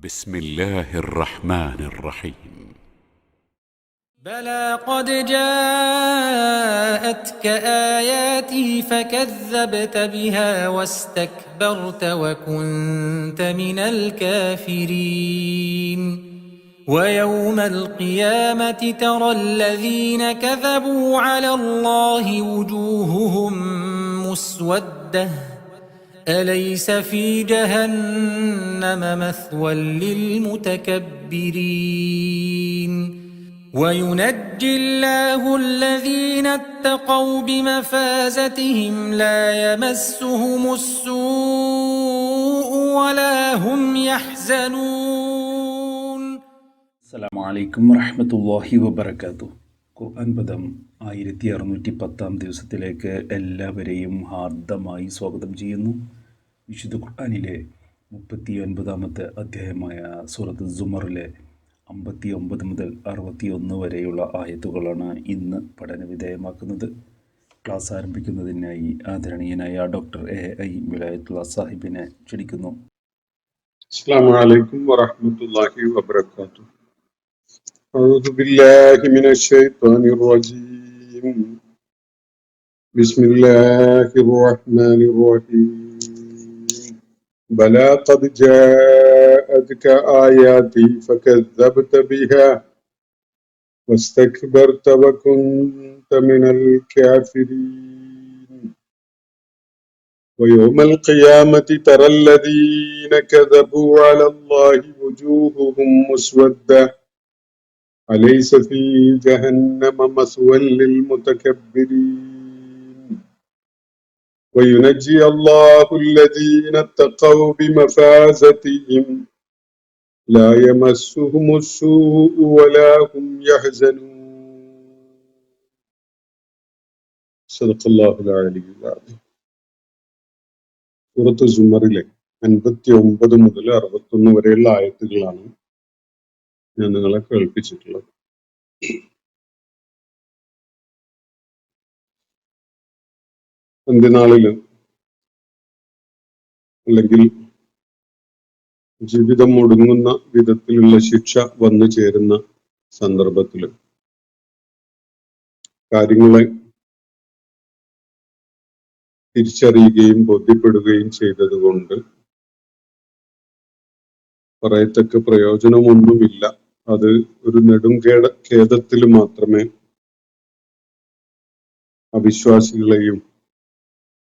بسم الله الرحمن الرحيم. بلى قد جاءتك آياتي فكذبت بها واستكبرت وكنت من الكافرين ويوم القيامة ترى الذين كذبوا على الله وجوههم مسودة أليس في جهنم مثوى للمتكبرين وينجي الله الذين اتقوا بمفازتهم لا يمسهم السوء ولا هم يحزنون. അസ്സലാമു അലൈക്കും വറഹ്മത്തുള്ളാഹി വബറകാതുഹു. ഖുർആൻ പദം 1610 ദിവസത്തിലേക്ക് എല്ലാവരെയും ഹാർദമായി സ്വാഗതം ചെയ്യുന്നു. വിശുദ്ധ ഖുർആനിലെ 39-ാമത്തെ അധ്യായമായ സൂറത്ത് സുമറിലെ 59 മുതൽ 61 വരെയുള്ള ആയത്തുകളാണ് ഇന്ന് പഠനവിധേയമാക്കുന്നത്. ക്ലാസ് ആരംഭിക്കുന്നതിനായി ആദരണീയനായ ഡോക്ടർ എ.ഐ. വിലായത്തുള്ള സാഹിബിനെ ക്ഷണിക്കുന്നു. അസ്സലാമു അലൈക്കും വറഹ്മത്തുള്ളാഹി വബറകാതുഹു. അഊദു ബില്ലാഹി മിനശ് ശൈത്വാനിർ റജീം. ബിസ്മില്ലാഹിർ റഹ്മാനിർ റഹീം. ബലാ ഖദ് ജാഅത്ക ആയാതി ഫകദ്ദബ്ത ബിഹാ വസ്തക്ബർത വകുൻത മിനൽ കാഫിരീൻ ويوم القيامة ترى الذين كذبوا على الله وجوههم مسودة أليس في جهنم مثوى للمتكبرين وينجي الله الذين اتقوا بمفازتهم لا يمسهم السوء ولا هم يحزنون. صدق الله العلي العظيم. സൂറത്ത് സുമറിലെ 59 മുതൽ 61 വരെയുള്ള ആയത്തുകളാണ് ഞാൻ നിങ്ങളെ കേൾപ്പിച്ചിട്ടുള്ളത്. അന്ത്യനാളില് അല്ലെങ്കിൽ ജീവിതം ഒടുങ്ങുന്ന വിധത്തിലുള്ള ശിക്ഷ വന്നു ചേരുന്ന സന്ദർഭത്തില് കാര്യങ്ങളെ തിരിച്ചറിയുകയും ബോധ്യപ്പെടുകയും ചെയ്തതുകൊണ്ട് പറയത്തക്ക പ്രയോജനമൊന്നുമില്ല. അത് ഒരു ഖേദത്തിൽ മാത്രമേ അവിശ്വാസികളെയും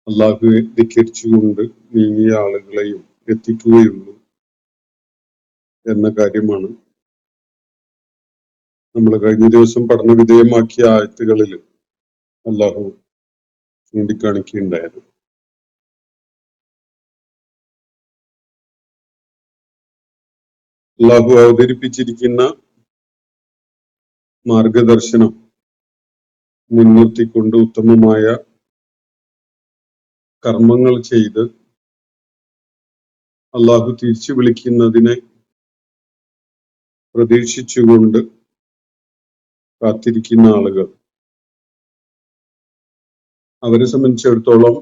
അള്ളാഹുവെ ധിക്കരിച്ചുകൊണ്ട് നീങ്ങിയ ആളുകളെയും എത്തിക്കുകയുള്ളൂ എന്ന കാര്യമാണ് നമ്മൾ കഴിഞ്ഞ ദിവസം പഠന വിധേയമാക്കിയ ആയത്തുകളിൽ അള്ളാഹു ചൂണ്ടിക്കാണിക്കുകയുണ്ടായിരുന്നു. അള്ളാഹു അവതരിപ്പിച്ചിരിക്കുന്ന മാർഗദർശനം മുൻനിർത്തിക്കൊണ്ട് ഉത്തമമായ കർമ്മങ്ങൾ ചെയ്ത് അള്ളാഹു തിരിച്ചു വിളിക്കുന്നതിനെ പ്രതീക്ഷിച്ചുകൊണ്ട് കാത്തിരിക്കുന്ന ആളുകൾ, അവരെ സംബന്ധിച്ചിടത്തോളം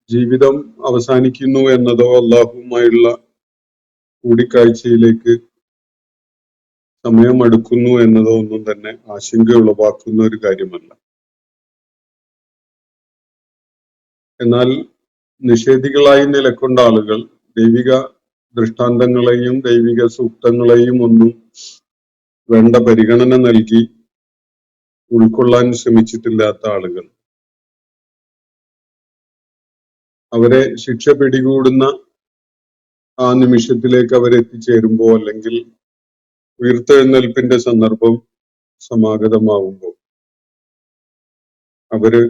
ജീവിതം അവസാനിക്കുന്നു എന്നതോ അള്ളാഹുവുമായുള്ള കൂടിക്കാഴ്ചയിലേക്ക് സമയം അടുക്കുന്നു എന്നതോ ഒന്നും തന്നെ ആശങ്ക ഉളവാക്കുന്ന ഒരു കാര്യമല്ല. എന്നാൽ നിഷേധികളായി നിലകൊണ്ട ആളുകൾ ദൈവിക ദൃഷ്ടാന്തങ്ങളെയും ദൈവിക സൂക്തങ്ങളെയും ഒന്നും വേണ്ട പരിഗണന നൽകി ഉൾക്കൊള്ളാൻ ശ്രമിച്ചിട്ടില്ലാത്ത ആളുകൾ, അവരെ ശിക്ഷ പിടികൂടുന്ന ആ നിമിഷത്തിലേക്ക് അവരെത്തിച്ചേരുമ്പോൾ അല്ലെങ്കിൽ ഉയർത്തെഴുന്നേൽപ്പിന്റെ സന്ദർഭം സമാഗതമാവുമ്പോൾ അവര്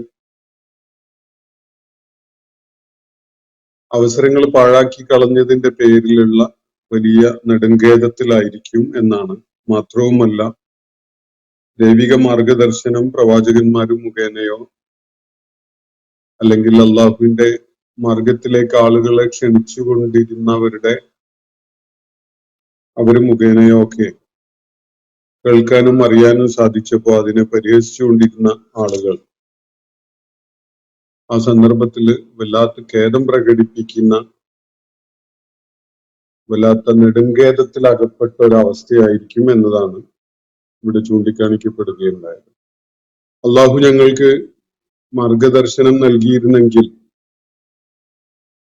അവസരങ്ങൾ പാഴാക്കി കളഞ്ഞതിന്റെ പേരിലുള്ള വലിയ നെടുങ്കേദത്തിലായിരിക്കും എന്നാണ്. മാത്രവുമല്ല, ദൈവിക മാർഗദർശനം പ്രവാചകന്മാർ മുഖേനയോ അല്ലെങ്കിൽ അള്ളാഹുവിന്റെ മാർഗത്തിലേക്ക് ആളുകളെ ക്ഷണിച്ചുകൊണ്ടിരുന്നവരുടെ അവര് മുഖേനയോ ഒക്കെ കേൾക്കാനും അറിയാനും സാധിച്ചപ്പോൾ അതിനെ പരിഹസിച്ചുകൊണ്ടിരുന്ന ആളുകൾ ആ സന്ദർഭത്തിൽ വല്ലാത്ത ഖേദം പ്രകടിപ്പിക്കുന്ന വല്ലാത്ത നെടുങ്കേതത്തിൽ അകപ്പെട്ട ഒരവസ്ഥയായിരിക്കും എന്നതാണ് ഇവിടെ ചൂണ്ടിക്കാണിക്കപ്പെടുകയുണ്ടായത്. അള്ളാഹു ഞങ്ങൾക്ക് മാർഗദർശനം നൽകിയിരുന്നെങ്കിൽ,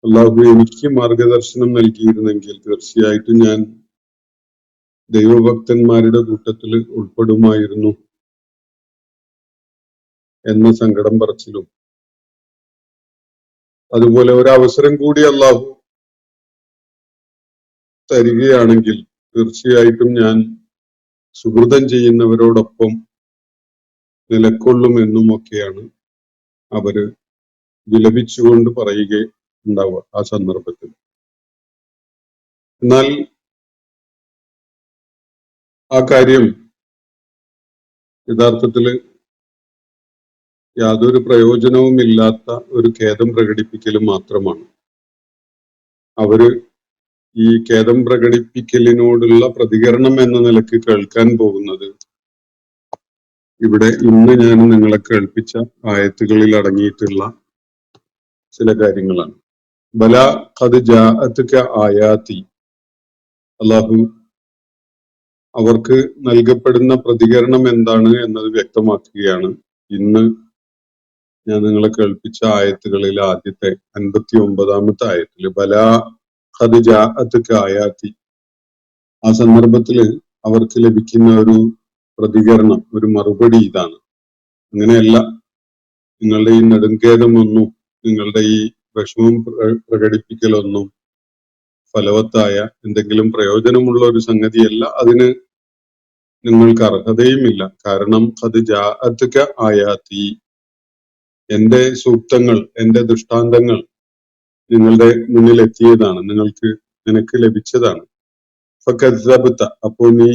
അള്ളാഹു എനിക്ക് മാർഗദർശനം നൽകിയിരുന്നെങ്കിൽ തീർച്ചയായിട്ടും ഞാൻ ദൈവഭക്തന്മാരുടെ കൂട്ടത്തിൽ ഉൾപ്പെടുമായിരുന്നു എന്ന സങ്കടം പറച്ചിലും, അതുപോലെ ഒരവസരം കൂടി അള്ളാഹു തരികയാണെങ്കിൽ തീർച്ചയായിട്ടും ഞാൻ സുഹൃതം ചെയ്യുന്നവരോടൊപ്പം നിലക്കൊള്ളുമെന്നുമൊക്കെയാണ് അവര് വിലപിച്ചുകൊണ്ട് പറയുകയുണ്ടാവുക ആ സന്ദർഭത്തിൽ. എന്നാൽ ആ കാര്യം യഥാർത്ഥത്തില് യാതൊരു പ്രയോജനവുമില്ലാത്ത ഒരു ഖേദം പ്രകടിപ്പിക്കലും മാത്രമാണ്. അവര് ഈ ഖേദം പ്രകടിപ്പിക്കലിനോടുള്ള പ്രതികരണം എന്ന നിലക്ക് കേൾക്കാൻ പോകുന്നത് ഇവിടെ ഇന്ന് ഞാൻ നിങ്ങളെ കേൾപ്പിച്ച ആയത്തുകളിൽ അടങ്ങിയിട്ടുള്ള ചില കാര്യങ്ങളാണ്. ബല ഖദ് ജാഅത്ക ആയാതി, അല്ലാഹു അവർക്ക് നൽകപ്പെടുന്ന പ്രതികരണം എന്താണ് എന്നത് വ്യക്തമാക്കുകയാണ്. ഇന്ന് ഞാൻ നിങ്ങളെ കേൾപ്പിച്ച ആയത്തുകളിൽ ആദ്യത്തെ 59-ാമത്തെ ആയത്തില് ബല ഖദ് ജാഅത്ക ആയാതി, ആ സന്ദർഭത്തില് അവർക്ക് ലഭിക്കുന്ന ഒരു പ്രതികരണം, ഒരു മറുപടി ഇതാണ്: അങ്ങനെയല്ല, നിങ്ങളുടെ ഈ നെടുങ്കേതമൊന്നും, നിങ്ങളുടെ ഈ വിഷമം പ്രകടിപ്പിക്കലൊന്നും ഫലവത്തായ എന്തെങ്കിലും പ്രയോജനമുള്ള ഒരു സംഗതിയല്ല, അതിന് നിങ്ങൾക്ക് അർഹതയുമില്ല. കാരണം ഖദ് ജാഅത്ക ആയാതി, എന്റെ സൂക്തങ്ങൾ, എന്റെ ദൃഷ്ടാന്തങ്ങൾ നിങ്ങളുടെ മുന്നിൽ എത്തിയതാണ്, നിനക്ക് ലഭിച്ചതാണ്. ഫകദ്സബ്ത, അപ്പോൾ നീ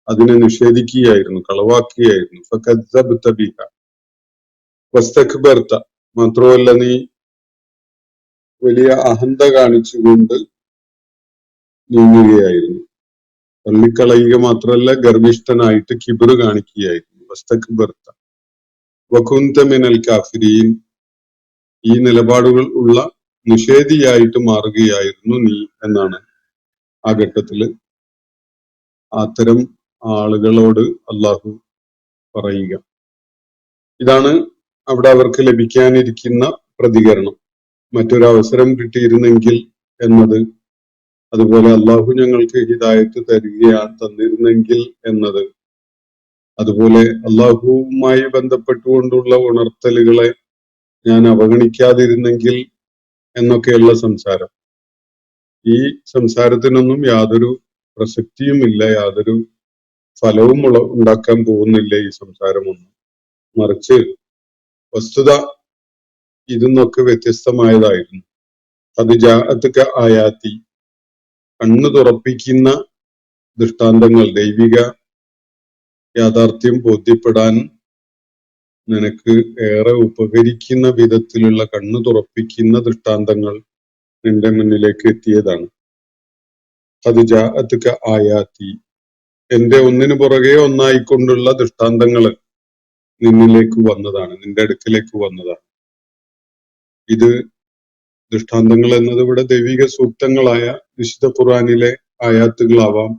അതിനെ നിഷേധിക്കുകയായിരുന്നു, കളവാക്കുകയായിരുന്നു. ഫകദ്സബ്ത ബിഹ വസ്തക്ബർത, മാത്രമല്ല നീ വലിയ അഹന്ത കാണിച്ചുകൊണ്ട് നീങ്ങുകയായിരുന്നു. തള്ളിക്കളയുക മാത്രമല്ല, ഗർഭിഷ്ഠനായിട്ട് കിബിറ് കാണിക്കുകയായിരുന്നു. വസ്തക്ബർത വകുന്ത മിനൽ കാഫിരീൻ, ഈ നിലപാടുകൾ ഉള്ള നിഷേധിയായിട്ട് മാറുകയായിരുന്നു നീ എന്നാണ് ആ ഘട്ടത്തില് അത്തരം ആളുകളോട് അള്ളാഹു പറയുക. ഇതാണ് അവിടെ അവർക്ക് ലഭിക്കാനിരിക്കുന്ന പ്രതികരണം. മറ്റൊരവസരം കിട്ടിയിരുന്നെങ്കിൽ എന്നത്, അതുപോലെ അള്ളാഹു ഞങ്ങൾക്ക് ഹിദായത്ത് തന്നിരുന്നെങ്കിൽ എന്നത്, അതുപോലെ അള്ളാഹുവുമായി ബന്ധപ്പെട്ടുകൊണ്ടുള്ള ഉണർത്തലുകളെ ഞാൻ അവഗണിക്കാതിരുന്നെങ്കിൽ എന്നൊക്കെയുള്ള സംസാരം. ഈ സംസാരത്തിനൊന്നും യാതൊരു പ്രസക്തിയുമില്ല, യാതൊരു ഫലവും ഉണ്ടാക്കാൻ പോകുന്നില്ല ഈ സംസാരമൊന്നും. മറിച്ച് വസ്തുത ഇതിന്നൊക്കെ വ്യത്യസ്തമായതായിരുന്നു. ഖദ് ജാഅത്ക ആയാതി, കണ്ണു തുറപ്പിക്കുന്ന ദൃഷ്ടാന്തങ്ങൾ, ദൈവിക യാഥാർത്ഥ്യം ബോധ്യപ്പെടാൻ നിനക്ക് ഏറെ ഉപകരിക്കുന്ന വിധത്തിലുള്ള കണ്ണു തുറപ്പിക്കുന്ന ദൃഷ്ടാന്തങ്ങൾ നിന്റെ മുന്നിലേക്ക് എത്തിയതാണ്. ഖദ് ജാഅത്ക ആയാതി, എന്റെ ഒന്നിനു പുറകെ ഒന്നായിക്കൊണ്ടുള്ള ദൃഷ്ടാന്തങ്ങൾ നിന്നിലേക്ക് വന്നതാണ്, നിന്റെ അടുക്കിലേക്ക് വന്നതാണ്. ഇത് ദൃഷ്ടാന്തങ്ങൾ എന്നത് ഇവിടെ ദൈവിക സൂക്തങ്ങളായ വിശുദ്ധ ഖുർആനിലെ ആയാത്തുകളാവാം,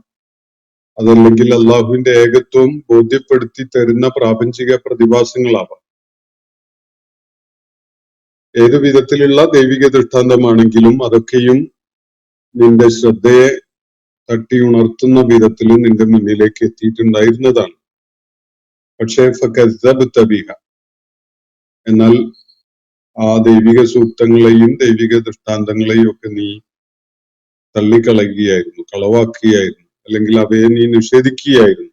അതല്ലെങ്കിൽ അള്ളാഹുവിന്റെ ഏകത്വം ബോധ്യപ്പെടുത്തി തരുന്ന പ്രാപഞ്ചിക പ്രതിഭാസങ്ങളാവാം. ഏതു വിധത്തിലുള്ള ദൈവിക ദൃഷ്ടാന്തമാണെങ്കിലും അതൊക്കെയും നിന്റെ ശ്രദ്ധയെ തട്ടി ഉണർത്തുന്ന വിധത്തിൽ നിന്റെ മുന്നിലേക്ക് എത്തിയിട്ടുണ്ടായിരുന്നതാണ്. പക്ഷേ ഫകദ്സബ്ത ബിഹ, എന്നാൽ ആ ദൈവിക സൂക്തങ്ങളെയും ദൈവിക ദൃഷ്ടാന്തങ്ങളെയും ഒക്കെ നീ തള്ളിക്കളയുകയായിരുന്നു, കളവാക്കുകയായിരുന്നു, അല്ലെങ്കിൽ അവയെ നീ നിഷേധിക്കുകയായിരുന്നു.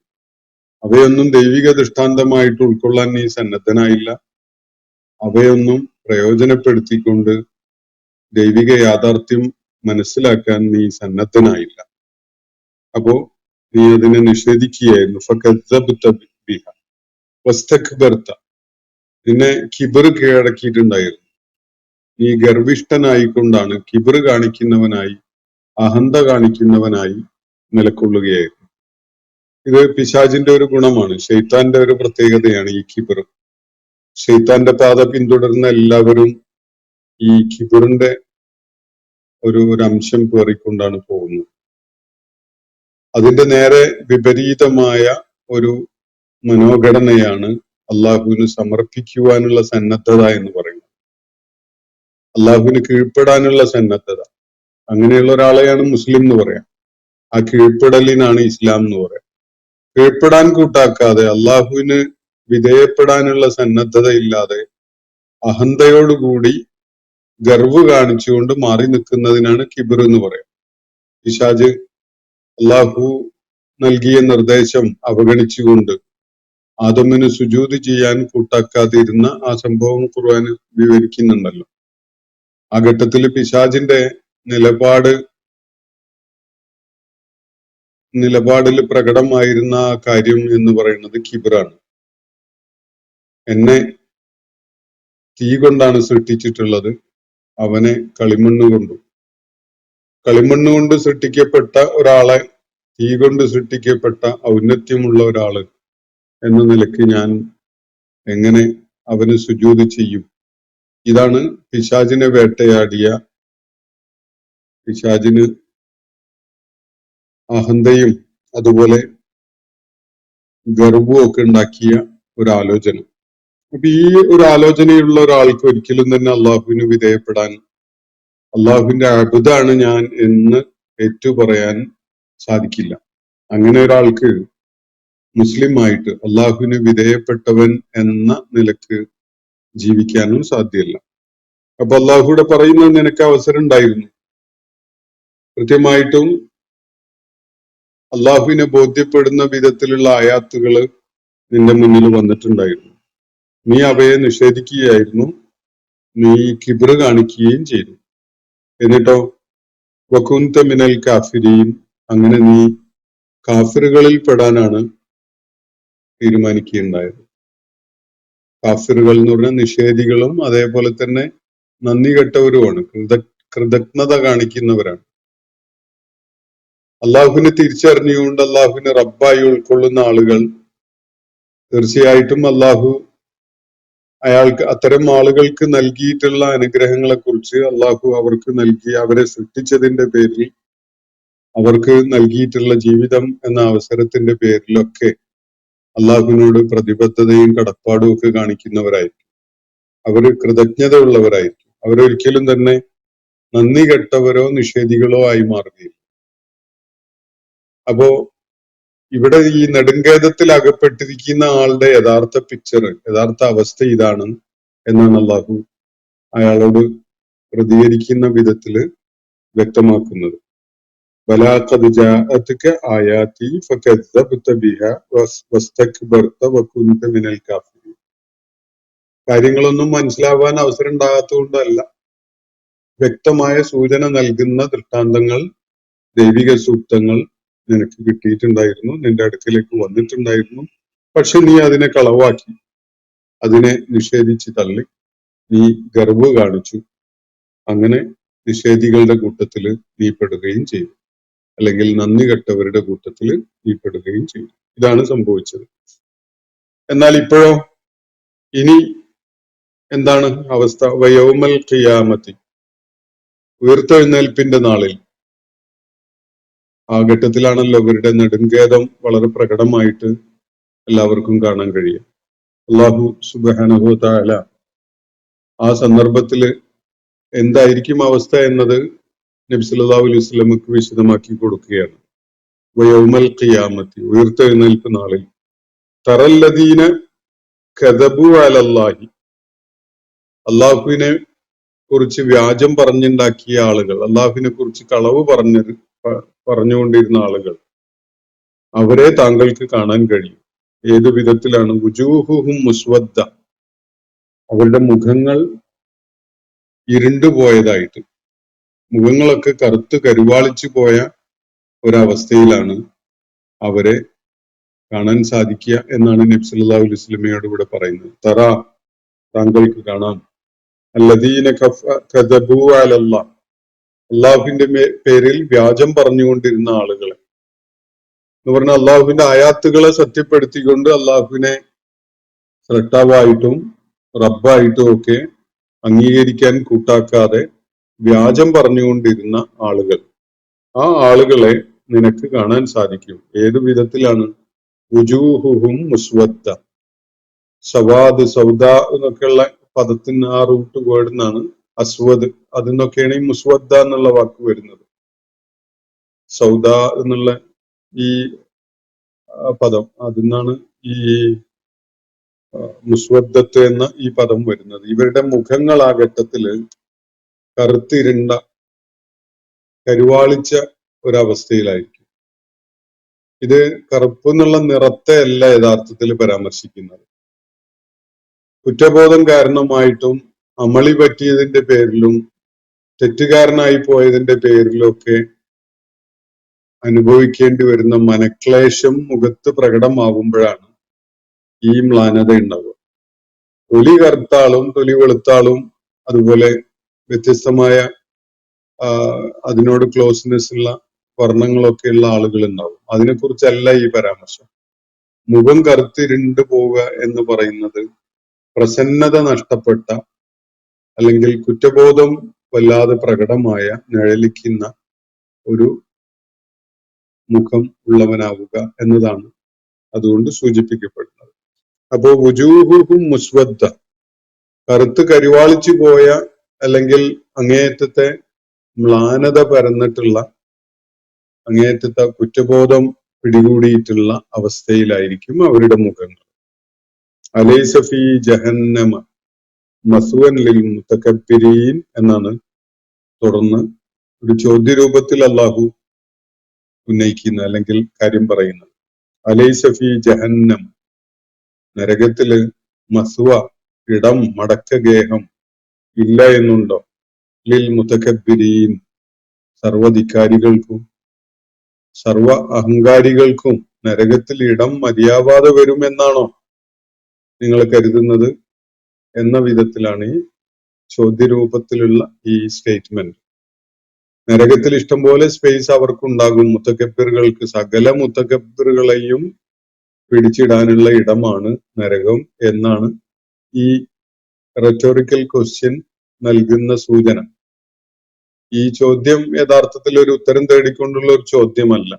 അവയൊന്നും ദൈവിക ദൃഷ്ടാന്തമായിട്ട് ഉൾക്കൊള്ളാൻ നീ സന്നദ്ധനായില്ല. അവയൊന്നും പ്രയോജനപ്പെടുത്തിക്കൊണ്ട് ദൈവിക യാഥാർത്ഥ്യം മനസ്സിലാക്കാൻ നീ സന്നദ്ധനായില്ല. അപ്പോ നീ അതിനെ നിഷേധിക്കുകയായിരുന്നു. ഫകദ്സബ്ത ബിഹ വസ്തക്ബർത, നിന്നെ കിബിറ് കീഴടക്കിയിട്ടുണ്ടായിരുന്നു. നീ ഗർഭിഷ്ഠനായിക്കൊണ്ടാണ്, കിബിറ് കാണിക്കുന്നവനായി, അഹന്ത കാണിക്കുന്നവനായി നിലകൊള്ളുകയായിരുന്നു. ഇത് പിശാചിന്റെ ഒരു ഗുണമാണ്, ശൈത്താന്റെ ഒരു പ്രത്യേകതയാണ് ഈ കിബിറ്. ശൈത്താന്റെ പാത പിന്തുടരുന്ന എല്ലാവരും ഈ കിബിറിന്റെ ഒരു അംശം പേറിക്കൊണ്ടാണ് പോകുന്നത്. അതിന്റെ നേരെ വിപരീതമായ ഒരു മനോഘടനയാണ് അള്ളാഹുവിന് സമർപ്പിക്കുവാനുള്ള സന്നദ്ധത എന്ന് പറയുന്നത്. അള്ളാഹുവിന് കീഴ്പ്പെടാനുള്ള സന്നദ്ധത. അങ്ങനെയുള്ള ഒരാളെയാണ് മുസ്ലിം എന്ന് പറയാം. ആ കീഴ്പ്പെടലിനാണ് ഇസ്ലാം എന്ന് പറയാം. കീഴ്പ്പെടാൻ കൂട്ടാക്കാതെ അള്ളാഹുവിന് വിധേയപ്പെടാനുള്ള സന്നദ്ധത ഇല്ലാതെ അഹന്തയോടുകൂടി ഗർവ് കാണിച്ചുകൊണ്ട് മാറി നിൽക്കുന്നതിനാണ് കിബിർ എന്ന് പറയാം. പിശാച് അള്ളാഹു നൽകിയ നിർദ്ദേശം അവഗണിച്ചുകൊണ്ട് ആദമിന് സുജൂദ് ചെയ്യാൻ കൂട്ടാക്കാതിരുന്ന ആ സംഭവം ഖുർആൻ വിവരിക്കുന്നുണ്ടല്ലോ. ആ ഘട്ടത്തിൽ പിശാചിന്റെ നിലപാടിൽ പ്രകടമായിരുന്ന ആ കാര്യം എന്ന് പറയുന്നത് കിബിറാണ്. എന്നെ തീ കൊണ്ടാണ് സൃഷ്ടിച്ചിട്ടുള്ളത്, അവനെ കളിമണ്ണ് കൊണ്ട് സൃഷ്ടിക്കപ്പെട്ട ഒരാളെ തീ കൊണ്ട് സൃഷ്ടിക്കപ്പെട്ട ഔന്നത്യമുള്ള ഒരാള് എന്ന നിലയ്ക്ക് ഞാൻ എങ്ങനെ അവന് സുജൂദ് ചെയ്യും? ഇതാണ് പിശാചിനെ വേട്ടയാടിയ, പിശാചിന് അഹന്തയും അതുപോലെ ഗർവവും ഒക്കെ ഉണ്ടാക്കിയ ഒരു ആലോചന. അപ്പൊ ഈ ഒരു ആലോചനയുള്ള ഒരാൾക്ക് ഒരിക്കലും തന്നെ അള്ളാഹുവിന് വിധേയപ്പെടാൻ, അള്ളാഹുവിന്റെ അബുദാണ് ഞാൻ എന്ന് ഏറ്റുപറയാൻ സാധിക്കില്ല. അങ്ങനെ ഒരാൾക്ക് മുസ്ലിം ആയിട്ട് അള്ളാഹുവിന് വിധേയപ്പെട്ടവൻ എന്ന നിലക്ക് ജീവിക്കാനും സാധ്യമല്ല. അപ്പൊ അള്ളാഹുവിടെ പറയുന്നത് നിനക്ക് അവസരം ഉണ്ടായിരുന്നു. കൃത്യമായിട്ടും അള്ളാഹുവിനെ ബോധ്യപ്പെടുന്ന വിധത്തിലുള്ള ആയാത്തുകള് നിന്റെ മുന്നിൽ വന്നിട്ടുണ്ടായിരുന്നു. നീ അവയെ നിഷേധിക്കുകയായിരുന്നു, നീ കിബ്ർ കാണിക്കുകയും ചെയ്തു. എന്നിട്ടോ വകുന്ത മിനൽ കാഫിരീൻ, അങ്ങനെ നീ കാഫിറുകളിൽ പെടാനാണ് തീരുമാനിക്കുകയുണ്ടായത്. കാഫിറുകൾ എന്ന് പറഞ്ഞാൽ നിഷേധികളും അതേപോലെ തന്നെ നന്ദി കെട്ടവരുമാണ്, കൃതജ്ഞത കാണിക്കുന്നവരാണ്. അള്ളാഹുവിനെ തിരിച്ചറിഞ്ഞുകൊണ്ട് അള്ളാഹുവിനെ റബ്ബായി ഉൾക്കൊള്ളുന്ന ആളുകൾ തീർച്ചയായിട്ടും അള്ളാഹു അത്തരം ആളുകൾക്ക് നൽകിയിട്ടുള്ള അനുഗ്രഹങ്ങളെ കുറിച്ച്, അള്ളാഹു അവർക്ക് നൽകി അവരെ സൃഷ്ടിച്ചതിന്റെ പേരിൽ അവർക്ക് നൽകിയിട്ടുള്ള ജീവിതം എന്ന അവസരത്തിന്റെ പേരിലൊക്കെ അള്ളാഹുവിനോട് പ്രതിബദ്ധതയും കടപ്പാടും ഒക്കെ കാണിക്കുന്നവരായിരിക്കും. അവര് കൃതജ്ഞത ഉള്ളവരായിരിക്കും. അവരൊരിക്കലും തന്നെ നന്ദി കെട്ടവരോ നിഷേധികളോ ആയി മാറുകയില്ല. അപ്പോ ഇവിടെ ഈ നെടുങ്കേതത്തിൽ അകപ്പെട്ടിരിക്കുന്ന ആളുടെ യഥാർത്ഥ പിക്ചർ, യഥാർത്ഥ അവസ്ഥ ഇതാണ് എന്നാണ് അള്ളാഹു അയാളോട് പ്രതികരിക്കുന്ന വിധത്തില് വ്യക്തമാക്കുന്നത്. കാര്യങ്ങളൊന്നും മനസ്സിലാവാൻ അവസരം ഉണ്ടാകാത്തതുകൊണ്ടല്ല, വ്യക്തമായ സൂചന നൽകുന്ന ദൃഷ്ടാന്തങ്ങൾ, ദൈവിക സൂക്തങ്ങൾ നിനക്ക് കിട്ടിയിട്ടുണ്ടായിരുന്നു, നിന്റെ അടുക്കലേക്ക് വന്നിട്ടുണ്ടായിരുന്നു. പക്ഷെ നീ അതിനെ കളവാക്കി, അതിനെ നിഷേധിച്ച് തള്ളി, നീ ഗർവ് കാണിച്ചു. അങ്ങനെ നിഷേധികളുടെ കൂട്ടത്തില് നീ പെടുകയും ചെയ്തു, അല്ലെങ്കിൽ നന്ദി കെട്ടവരുടെ കൂട്ടത്തില് നീ പെടുകയും ചെയ്തു. ഇതാണ് സംഭവിച്ചത്. എന്നാൽ ഇപ്പോഴോ, ഇനി എന്താണ് അവസ്ഥ? വയൗമൽ ഖിയാമത്തി, ഉയർത്തെഴുന്നേൽപ്പിന്റെ നാളിൽ. ആ ഘട്ടത്തിലാണല്ലോ ഇവരുടെ നെടുങ്കേതം വളരെ പ്രകടമായിട്ട് എല്ലാവർക്കും കാണാൻ കഴിയും. അല്ലാഹു സുബ്ഹാനഹു വ തആല ആ സന്ദർഭത്തില് എന്തായിരിക്കും അവസ്ഥ എന്നത് നബി സല്ലല്ലാഹു അലൈഹി വസല്ലമക്ക് വിശദമാക്കി കൊടുക്കുകയാണ്. വയൗമൽ ഖിയാമത്തി, ഉയർത്തെഴുന്നേൽപ്പ് നാളിൽ. തറല്ലദീന കദബു അലല്ലാഹി, അള്ളാഹുവിനെ കുറിച്ച് വ്യാജം പറഞ്ഞുണ്ടാക്കിയ ആളുകൾ, അള്ളാഹുവിനെ കുറിച്ച് കളവ് പറഞ്ഞുകൊണ്ടിരുന്ന ആളുകൾ, അവരെ താങ്കൾക്ക് കാണാൻ കഴിയും. ഏതു വിധത്തിലാണ്? വുജൂഹുഹും മുസ്വദ്ദ, അവരുടെ മുഖങ്ങൾ ഇരുണ്ടുപോയതായിട്ട്, മുഖങ്ങളൊക്കെ കറുത്ത് കരുവാളിച്ചു പോയ ഒരവസ്ഥയിലാണ് അവരെ കാണാൻ സാധിക്കുക എന്നാണ് നബി സല്ലല്ലാഹു അലൈഹി വസല്ലമയോട് ഇവിടെ പറയുന്നത്. തറ, താങ്കൾക്ക് കാണാം, അല്ലദീന കദബൂ അലല്ലാഹ്, അള്ളാഹുവിന്റെ പേരിൽ വ്യാജം പറഞ്ഞുകൊണ്ടിരുന്ന ആളുകളെ എന്ന് പറഞ്ഞാൽ അള്ളാഹുവിന്റെ ആയാത്തുകളെ സത്യപ്പെടുത്തിക്കൊണ്ട് അള്ളാഹുവിനെ സ്രഷ്ടാവായിട്ടും റബ്ബായിട്ടും ഒക്കെ അംഗീകരിക്കാൻ കൂട്ടാക്കാതെ വ്യാജം പറഞ്ഞുകൊണ്ടിരുന്ന ആളുകൾ. ആ ആളുകളെ നിനക്ക് കാണാൻ സാധിക്കും. ഏതു വിധത്തിലാണ്? വുജൂഹുഹും മുസ്വദ്ദ, സവാദ്, സൗദ എന്നൊക്കെയുള്ള പദത്തിന് ആ റൂട്ട് വേർഡ് നിന്നാണ് അസ്വദ്, അതിന്നൊക്കെയാണ് ഈ മുസ്വദ്ദ എന്നുള്ള വാക്ക് വരുന്നത്. സൗദ എന്നുള്ള ഈ പദം, അതിന്നാണ് ഈ മുസ്വദ്ദത്ത് എന്ന ഈ പദം വരുന്നത്. ഇവരുടെ മുഖങ്ങൾ ആ ഘട്ടത്തില് കറുത്തിരുണ്ട കരുവാളിച്ച ഒരവസ്ഥയിലായിരിക്കും. ഇത് കറുപ്പ് എന്നുള്ള നിറത്തെ അല്ല യഥാർത്ഥത്തിൽ പരാമർശിക്കുന്നത്. കുറ്റബോധം കാരണമായിട്ടും അമളി പറ്റിയതിന്റെ പേരിലും തെറ്റുകാരനായി പോയതിന്റെ പേരിലും ഒക്കെ അനുഭവിക്കേണ്ടി വരുന്ന മനക്ലേശം മുഖത്ത് പ്രകടമാകുമ്പോഴാണ് ഈ മ്ലാനത ഉണ്ടാവുക. തൊലി കറുത്താളും തൊലി വെളുത്താളും അതുപോലെ വ്യത്യസ്തമായ അതിനോട് ക്ലോസ്നെസ് ഉള്ള വർണ്ണങ്ങളൊക്കെ ഉള്ള ആളുകൾ ഉണ്ടാവും. അതിനെക്കുറിച്ചല്ല ഈ പരാമർശം. മുഖം കറുത്തിരുണ്ടു പോവുക എന്ന് പറയുന്നത് പ്രസന്നത നഷ്ടപ്പെട്ട അല്ലെങ്കിൽ കുറ്റബോധം വല്ലാതെ പ്രകടമായ നിഴലിക്കുന്ന ഒരു മുഖം ഉള്ളവനാവുക എന്നതാണ് അതുകൊണ്ട് സൂചിപ്പിക്കപ്പെടുന്നത്. അപ്പോ വുജൂഹുഹും മുസ്വദ്ദ, കറുത്ത് കരിവാളിച്ചു പോയ അല്ലെങ്കിൽ അങ്ങേയറ്റത്തെ മ്ലാനത പരന്നിട്ടുള്ള, അങ്ങേയറ്റത്തെ കുറ്റബോധം പിടികൂടിയിട്ടുള്ള അവസ്ഥയിലായിരിക്കും അവരുടെ മുഖങ്ങൾ. അലൈസ ഫീ ജഹന്നമ മസ്വൻ ലിൽ മുതകബ്ബിരീൻ എന്നാണ് തുടർന്ന് ഒരു ചോദ്യരൂപത്തിൽ അള്ളാഹു ഉന്നയിക്കുന്ന അല്ലെങ്കിൽ കാര്യം പറയുന്നത്. അലൈസ ഫീ ജഹന്നം, നരകത്തില് മസ്വ, ഇടം, മടക്കഗേഹം ഇല്ല എന്നുണ്ടോ? ലിൽ മുതകബ്ബിരീൻ, സർവധികാരികൾക്കും സർവ അഹങ്കാരികൾക്കും നരകത്തിൽ ഇടം മതിയാവാതെ വരുമെന്നാണോ നിങ്ങൾ കരുതുന്നത് എന്ന വിധത്തിലാണ് ഈ ചോദ്യരൂപത്തിലുള്ള ഈ സ്റ്റേറ്റ്മെന്റ്. നരകത്തിൽ ഇഷ്ടംപോലെ സ്പേസ് അവർക്കുണ്ടാകും. മുത്തകബ്ബിറുകൾക്ക്, സകല മുത്തകബ്ബിറുകളെയും പിടിച്ചിടാനുള്ള ഇടമാണ് നരകം എന്നാണ് ഈ റെറ്റോറിക്കൽ ക്വസ്റ്റ്യൻ നൽകുന്ന സൂചന. ഈ ചോദ്യം യഥാർത്ഥത്തിൽ ഒരു ഉത്തരം തേടിക്കൊണ്ടുള്ള ഒരു ചോദ്യമല്ല.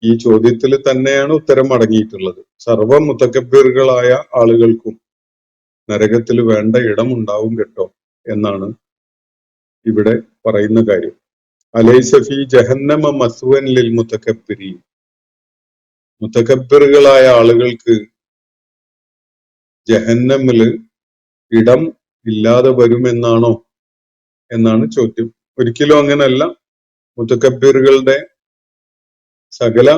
ഈ ചോദ്യത്തിൽ തന്നെയാണ് ഉത്തരം അടങ്ങിയിട്ടുള്ളത്. സർവ മുതകബ്ബിറുകളായ ആളുകൾക്കും നരകത്തിൽ വേണ്ട ഇടം ഉണ്ടാവും കേട്ടോ എന്നാണ് ഇവിടെ പറയുന്ന കാര്യം. അലൈസ ഫീ ജഹന്നമ മസ്വൻ ലിൽ മുതകബ്ബിരീൻ, മുതകബ്ബിറുകളായ ആളുകൾക്ക് ജഹന്നമില് ഇടം ഇല്ലാതെ വരുമെന്നാണോ എന്നാണ് ചോദ്യം. ഒരിക്കലും അങ്ങനല്ല. മുതകബ്ബിറുകളുടെ സകല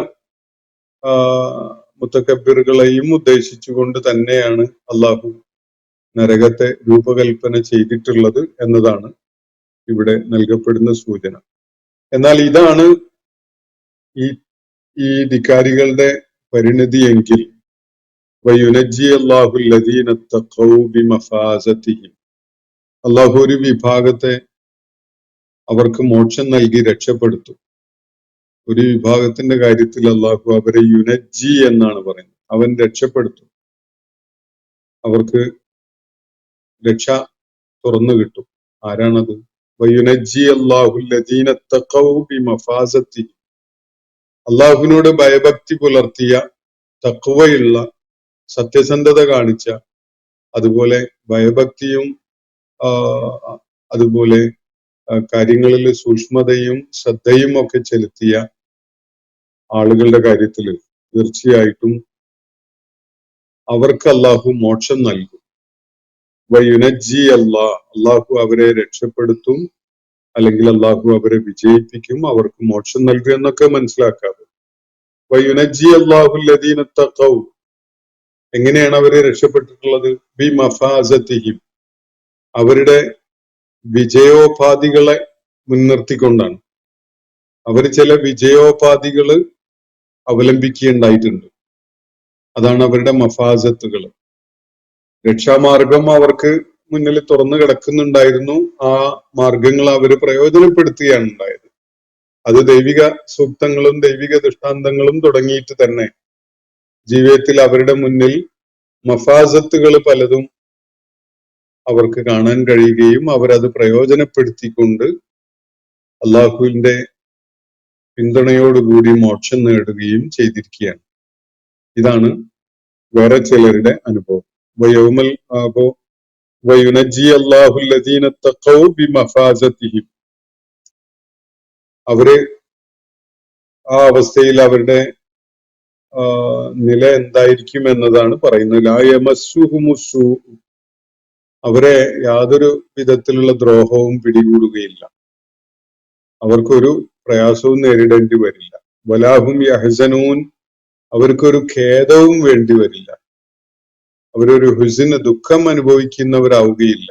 മുതകബ്ബിറുകളെയും ഉദ്ദേശിച്ചുകൊണ്ട് തന്നെയാണ് അള്ളാഹു നരകത്തെ രൂപകൽപ്പന ചെയ്തിട്ടുള്ളത് എന്നതാണ് ഇവിടെ നൽകപ്പെടുന്ന സൂചന. എന്നാൽ ഇതാണ് ഈ ധിക്കാരികളുടെ പരിണതിയെങ്കിൽ വയുനജ്ജി അല്ലാഹു അല്ലദീന തഖൗ ബിമഫാസതിഹിം, അള്ളാഹു ഒരു വിഭാഗത്തെ അവർക്ക് മോക്ഷം നൽകി രക്ഷപ്പെടുത്തും. ഒരു വിഭാഗത്തിന്റെ കാര്യത്തിൽ അള്ളാഹു അവരെ യുനജ്ജി എന്നാണ് പറയുന്നത്. അവൻ രക്ഷപ്പെടുത്തും, അവർക്ക് രക്ഷ തുറന്നു കിട്ടും. ആരാണത്? വയുനജ്ജി അല്ലാഹു അല്ലദീന തഖൗ ബിമഫാസതിഹിം, അള്ളാഹുവിനോട് ഭയഭക്തി പുലർത്തിയ, തഖ്വയുള്ള, സത്യസന്ധത കാണിച്ച, അതുപോലെ ഭയഭക്തിയും അതുപോലെ കാര്യങ്ങളിൽ സൂക്ഷ്മതയും ശ്രദ്ധയും ഒക്കെ ചെലുത്തിയ ആളുകളുടെ കാര്യത്തിൽ തീർച്ചയായിട്ടും അവർക്ക് അള്ളാഹു മോക്ഷം നൽകും. വയുനജ്ജി അള്ളാഹു അവരെ രക്ഷപ്പെടുത്തും, അല്ലെങ്കിൽ അള്ളാഹു അവരെ വിജയിപ്പിക്കും, അവർക്ക് മോക്ഷം നൽകും എന്നൊക്കെ മനസ്സിലാക്കാതെ വയുനജ്ജി അല്ലാഹു അല്ലദീന തഖൗ, എങ്ങനെയാണ് അവരെ രക്ഷപ്പെട്ടിട്ടുള്ളത്? ബി മഫാസതിഹിം, അവരുടെ വിജയോപാധികളെ മുൻനിർത്തിക്കൊണ്ടാണ്. അവർ ചില വിജയോപാധികൾ അവലംബിക്കുകയുണ്ടായിട്ടുണ്ട്. അതാണ് അവരുടെ മഫാസത്തുകൾ. രക്ഷാമാർഗം അവർക്ക് മുന്നിൽ തുറന്നു കിടക്കുന്നുണ്ടായിരുന്നു. ആ മാർഗങ്ങൾ അവർ പ്രയോജനപ്പെടുത്തുകയാണ് ഉണ്ടായത്. അത് ദൈവിക സൂക്തങ്ങളും ദൈവിക ദൃഷ്ടാന്തങ്ങളും തുടങ്ങിയിട്ട് തന്നെ ജീവിതത്തിൽ അവരുടെ മുന്നിൽ മഫാസത്തുകൾ പലതും അവർക്ക് കാണാൻ കഴിയുകയും അവരത് പ്രയോജനപ്പെടുത്തിക്കൊണ്ട് അള്ളാഹുവിന്റെ പിന്തുണയോടുകൂടി മോക്ഷം നേടുകയും ചെയ്തിരിക്കുകയാണ്. ഇതാണ് വേറെ ചിലരുടെ അനുഭവം. വയൗമൽ അപ്പോ വയുനജ്ജി അല്ലാഹു അല്ലദീന തഖൗ ബിമഫാസതിഹിം, അവര് ആ അവസ്ഥയിൽ അവരുടെ നില എന്തായിരിക്കും എന്നതാണ് പറയുന്നത്. ലാ യമസ്സുഹുമുസ്സൂ, അവരെ യാതൊരു വിധത്തിലുള്ള ദ്രോഹവും പിടികൂടുകയില്ല, അവർക്കൊരു പ്രയാസവും നേരിടേണ്ടി വരില്ല. വലാഹും യഹ്സനൂൻ, അവർക്കൊരു ഖേദവും വേണ്ടി വരില്ല, അവരൊരു ഹുസ്ന്, ദുഃഖം അനുഭവിക്കുന്നവരാവുകയില്ല.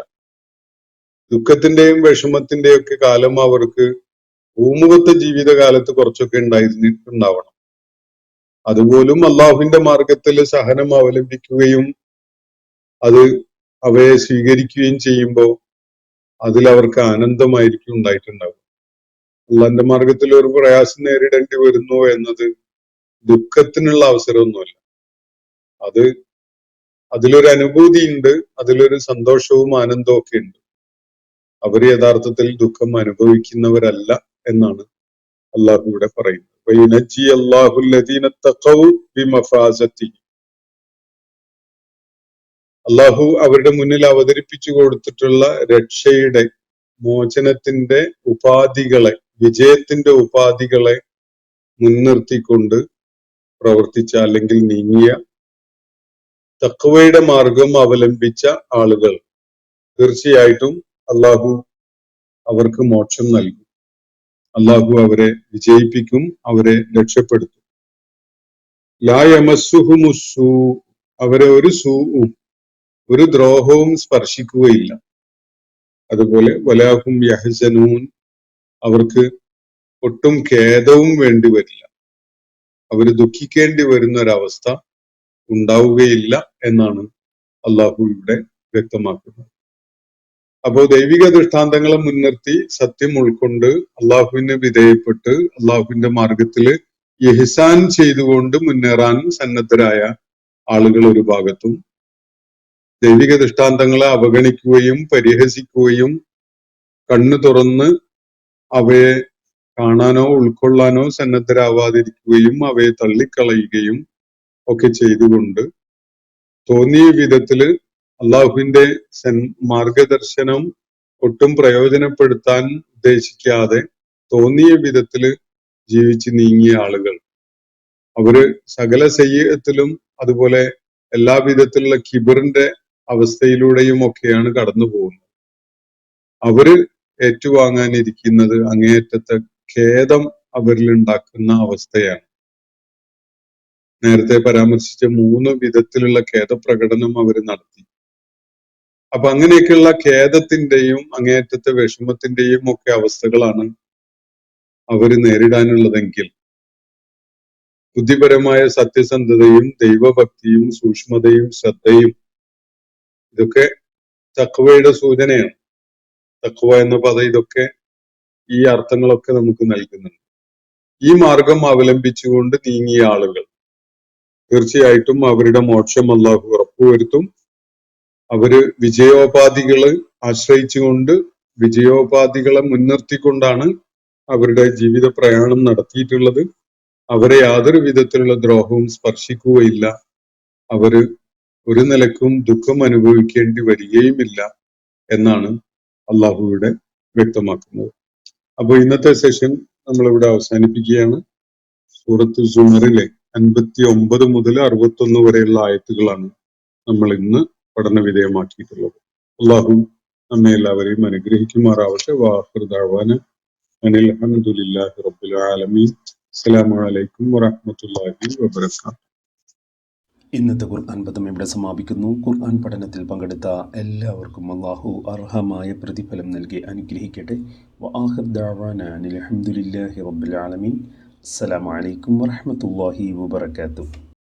ദുഃഖത്തിന്റെയും വിഷമത്തിന്റെയും ഒക്കെ കാലം അവർക്ക് ഭൂമുഖത്തെ ജീവിതകാലത്ത് കുറച്ചൊക്കെ ഉണ്ടായിരുന്നിട്ടുണ്ടാവണം. അതുപോലും അള്ളാഹുവിന്റെ മാർഗത്തിൽ സഹനം അവലംബിക്കുകയും അത് അവയെ സ്വീകരിക്കുകയും ചെയ്യുമ്പോൾ അതിൽ അവർക്ക് ആനന്ദമായിരിക്കും ഉണ്ടായിട്ടുണ്ടാവും. അള്ളാഹിന്റെ മാർഗത്തിൽ ഒരു പ്രയാസം നേരിടേണ്ടി വരുന്നു എന്നത് ദുഃഖത്തിനുള്ള അവസരമൊന്നുമല്ല. അതിലൊരു അനുഭൂതി ഉണ്ട്, അതിലൊരു സന്തോഷവും ആനന്ദവും ഒക്കെ ഉണ്ട്. അവർ യഥാർത്ഥത്തിൽ ദുഃഖം അനുഭവിക്കുന്നവരല്ല എന്നാണ് അള്ളാഹു ഇവിടെ പറയുന്നത്. വയുനജ്ജി അല്ലാഹു അല്ലദീന തഖൗ ബിമഫാസതിഹിം, അള്ളാഹു അവരുടെ മുന്നിൽ അവതരിപ്പിച്ചു കൊടുത്തിട്ടുള്ള രക്ഷയുടെ, മോചനത്തിന്റെ ഉപാധികളെ, വിജയത്തിന്റെ ഉപാധികളെ മുൻനിർത്തിക്കൊണ്ട് പ്രവർത്തിച്ച അല്ലെങ്കിൽ നീങ്ങിയ തഖ്വയുടെ മാർഗം അവലംബിച്ച ആളുകൾ തീർച്ചയായിട്ടും അള്ളാഹു അവർക്ക് മോക്ഷം നൽകും. അള്ളാഹു അവരെ വിജയിപ്പിക്കും, അവരെ രക്ഷപ്പെടുത്തും. ലാ യമസ്സുഹുമുസ്സൂ, അവരെ ഒരു സൂഉം, ഒരു ദ്രോഹവും സ്പർശിക്കുകയില്ല. അതുപോലെ വലാഹും യഹ്സനൂൻ, അവർക്ക് ഒട്ടും ഖേദവും വേണ്ടി വരില്ല, അവർ ദുഃഖിക്കേണ്ടി വരുന്ന ഒരവസ്ഥ ഉണ്ടാവുകയില്ല എന്നാണ് അള്ളാഹു ഇവിടെ വ്യക്തമാക്കുന്നത്. അപ്പോ ദൈവിക ദൃഷ്ടാന്തങ്ങളെ മുൻനിർത്തി സത്യം ഉൾക്കൊണ്ട് അള്ളാഹുവിന് വിധേയപ്പെട്ട് അള്ളാഹുവിന്റെ മാർഗത്തില് ഇഹ്സാൻ ചെയ്തുകൊണ്ട് മുന്നേറാൻ സന്നദ്ധരായ ആളുകൾ ഒരു ഭാഗത്തും, ദൈവിക ദൃഷ്ടാന്തങ്ങളെ അവഗണിക്കുകയും പരിഹസിക്കുകയും കണ്ണു തുറന്ന് അവയെ കാണാനോ ഉൾക്കൊള്ളാനോ സന്നദ്ധരാവാതിരിക്കുകയും അവയെ തള്ളിക്കളയുകയും ഒക്കെ ചെയ്തുകൊണ്ട് തോന്നിയ വിധത്തില് അള്ളാഹുവിന്റെ മാർഗദർശനം ഒട്ടും പ്രയോജനപ്പെടുത്താൻ ഉദ്ദേശിക്കാതെ തോന്നിയ വിധത്തില് ജീവിച്ച് നീങ്ങിയ ആളുകൾ, അവര് സകല സയ്യത്തിലും അതുപോലെ എല്ലാ വിധത്തിലുള്ള കിബറിന്റെ അവസ്ഥയിലൂടെയും ഒക്കെയാണ് കടന്നു പോകുന്നത്. അവര് ഏറ്റുവാങ്ങാനിരിക്കുന്നത് അങ്ങേയറ്റത്തെ ഖേദം അവരിൽ ഉണ്ടാക്കുന്ന അവസ്ഥയാണ്. നേരത്തെ പരാമർശിച്ച 3 വിധത്തിലുള്ള ഖേദപ്രകടനം അവർ നടത്തി. അപ്പൊ അങ്ങനെയൊക്കെയുള്ള ഖേദത്തിന്റെയും അങ്ങേയറ്റത്തെ വിഷമത്തിന്റെയും ഒക്കെ അവസ്ഥകളാണ് അവര് നേരിടാനുള്ളതെങ്കിൽ ബുദ്ധിപരമായ സത്യസന്ധതയും ദൈവഭക്തിയും സൂക്ഷ്മതയും ശ്രദ്ധയും ഇതൊക്കെ തഖ്വയുടെ സൂചനയാണ്. തഖ്വ എന്ന പദം ഇതൊക്കെ ഈ അർത്ഥങ്ങളൊക്കെ നമുക്ക് നൽകുന്നുണ്ട്. ഈ മാർഗം അവലംബിച്ചുകൊണ്ട് നീങ്ങിയ ആളുകൾ തീർച്ചയായിട്ടും അവരുടെ മോക്ഷം അല്ലാഹു ഉറപ്പുവരുത്തും. അവര് വിജയോപാധികളെ ആശ്രയിച്ചുകൊണ്ട്, വിജയോപാധികളെ മുൻനിർത്തിക്കൊണ്ടാണ് അവരുടെ ജീവിത പ്രയാണം നടത്തിയിട്ടുള്ളത്. അവരെ യാതൊരു വിധത്തിലുള്ള ദ്രോഹവും സ്പർശിക്കുകയില്ല, അവര് ഒരു നിലക്കും ദുഃഖം അനുഭവിക്കേണ്ടി വരികയുമില്ല എന്നാണ് അള്ളാഹു ഇവിടെ വ്യക്തമാക്കുന്നത്. അപ്പൊ ഇന്നത്തെ സെഷൻ നമ്മളിവിടെ അവസാനിപ്പിക്കുകയാണ്. സൂറത്ത് സുമറിലെ 59 മുതൽ 61 വരെയുള്ള ആയത്തുകളാണ് നമ്മൾ ഇന്ന് പഠന വിധേയമാക്കിയിട്ടുള്ളത്. അള്ളാഹു നമ്മെ എല്ലാവരെയും അനുഗ്രഹിക്കുമാറാവട്ടെ. വാഖിറു ദഅ്വാന അനിൽ ഹംദുലില്ലാഹി റബ്ബിൽ ആലമീൻ. അസ്സലാമു അലൈക്കും വറഹ്മത്തുള്ളാഹി വബറകാതുഹു. ഇന്നത്തെ ഖുർആൻ പദം ഇവിടെ സമാപിക്കുന്നു. ഖുർആൻ പഠനത്തിൽ പങ്കെടുത്ത എല്ലാവർക്കും അല്ലാഹു അർഹമായ പ്രതിഫലം നൽകി അനുഗ്രഹിക്കട്ടെ. വആഖിറു ദഅ്വാന അനിൽ ഹംദുലില്ലാഹി റബ്ബിൽ ആലമീൻ. അസ്സലാമു അലൈക്കും വറഹ്മത്തുള്ളാഹി വബറകാതുഹു.